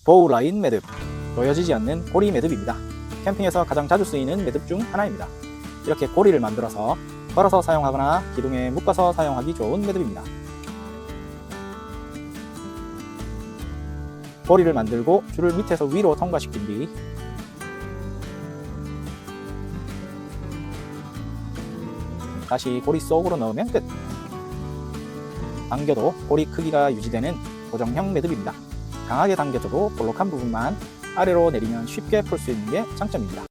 보우 라인 매듭, 조여지지 않는 고리 매듭입니다. 캠핑에서 가장 자주 쓰이는 매듭 중 하나입니다. 이렇게 고리를 만들어서 걸어서 사용하거나 기둥에 묶어서 사용하기 좋은 매듭입니다. 고리를 만들고 줄을 밑에서 위로 통과시킨 뒤 다시 고리 속으로 넣으면 끝! 당겨도 고리 크기가 유지되는 고정형 매듭입니다. 강하게 당겨줘도 볼록한 부분만 아래로 내리면 쉽게 풀 수 있는 게 장점입니다.